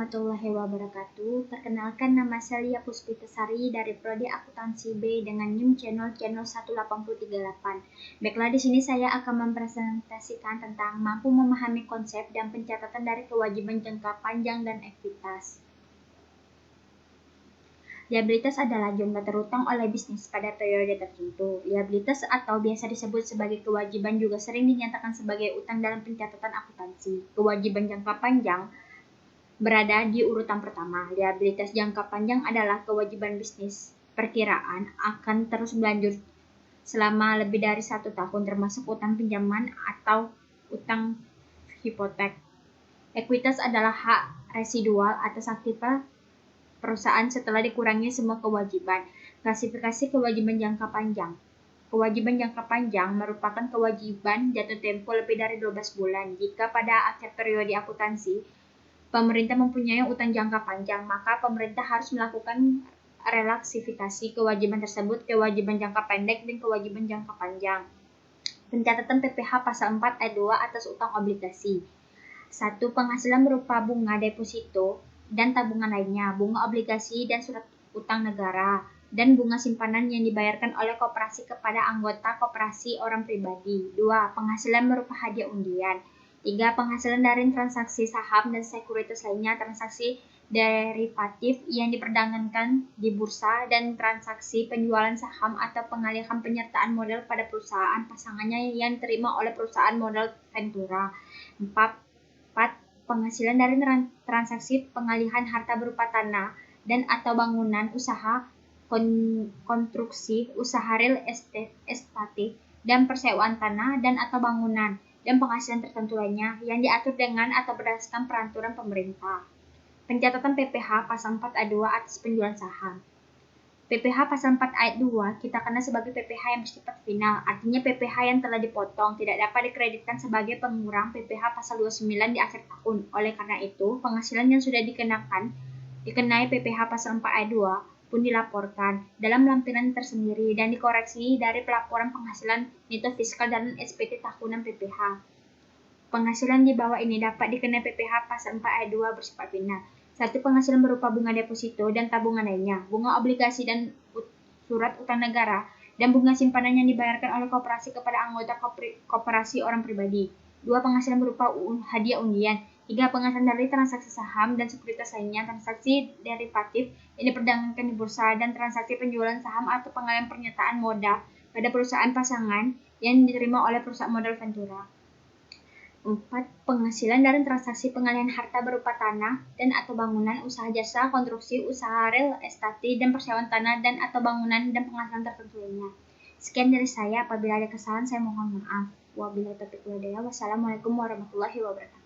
warahmatullahi wabarakatuh. Perkenalkan, nama saya Lia Puspitasari dari Prodi Akuntansi B dengan NIM channel 1838. Baiklah, di sini saya akan mempresentasikan tentang mampu memahami konsep dan pencatatan dari kewajiban jangka panjang dan ekuitas. Liabilitas adalah jumlah terutang oleh bisnis pada periode tertentu. Liabilitas atau biasa disebut sebagai kewajiban juga sering dinyatakan sebagai utang dalam pencatatan akuntansi. Kewajiban jangka panjang berada di urutan pertama. Liabilitas jangka panjang adalah kewajiban bisnis perkiraan akan terus berlanjut selama lebih dari 1 tahun, termasuk utang pinjaman atau utang hipotek. Ekuitas adalah hak residual atas aktiva perusahaan setelah dikurangi semua kewajiban. Klasifikasi kewajiban jangka panjang. Kewajiban jangka panjang merupakan kewajiban jatuh tempo lebih dari 12 bulan. Jika pada akhir periode akuntansi pemerintah mempunyai utang jangka panjang, maka pemerintah harus melakukan relaksifikasi kewajiban tersebut, kewajiban jangka pendek dan kewajiban jangka panjang. Pencatatan PPh pasal 4 ayat 2 atas utang obligasi. 1. Penghasilan berupa bunga deposito dan tabungan lainnya, bunga obligasi dan surat utang negara, dan bunga simpanan yang dibayarkan oleh koperasi kepada anggota koperasi orang pribadi. 2. Penghasilan berupa hadiah undian. 3. Penghasilan dari transaksi saham dan sekuritas lainnya, transaksi derivatif yang diperdagangkan di bursa, dan transaksi penjualan saham atau pengalihan penyertaan modal pada perusahaan pasangannya yang diterima oleh perusahaan modal Ventura. 4. Penghasilan dari transaksi pengalihan harta berupa tanah dan atau bangunan, usaha konstruksi, usaha real estate, dan persewaan tanah dan atau bangunan, dan penghasilan tertentu lainnya yang diatur dengan atau berdasarkan peraturan pemerintah. Pencatatan PPh pasal 4 ayat 2 atas penjualan saham. PPh pasal 4 ayat 2 kita kenal sebagai PPh yang bersifat final, artinya PPh yang telah dipotong tidak dapat dikreditkan sebagai pengurang PPh pasal 29 di akhir tahun. Oleh karena itu, penghasilan yang sudah dikenai PPh pasal 4 ayat 2 pun dilaporkan dalam lampiran tersendiri dan dikoreksi dari pelaporan penghasilan neto fiskal dan SPT tahunan PPh. Penghasilan di bawah ini dapat dikenai PPh pasal 4 ayat 2 bersifat final. 1. Penghasilan berupa bunga deposito dan tabungan lainnya, bunga obligasi dan surat utang negara, dan bunga simpanan yang dibayarkan oleh koperasi kepada anggota koperasi orang pribadi. 2. Penghasilan berupa hadiah undian. 3. Penghasilan dari transaksi saham dan sekuritas lainnya, transaksi derivatif yang diperdagangkan di bursa, dan transaksi penjualan saham atau pengalihan pernyataan modal pada perusahaan pasangan yang diterima oleh perusahaan modal Ventura. 4. Penghasilan dari transaksi pengalihan harta berupa tanah dan atau bangunan, usaha jasa konstruksi, usaha real estate, dan persewaan tanah dan atau bangunan, dan penghasilan tertentu lainnya. Sekian dari saya. Apabila ada kesalahan, saya mohon maaf. Wabillahi taufiq wal hidayah. Wassalamualaikum warahmatullahi wabarakatuh.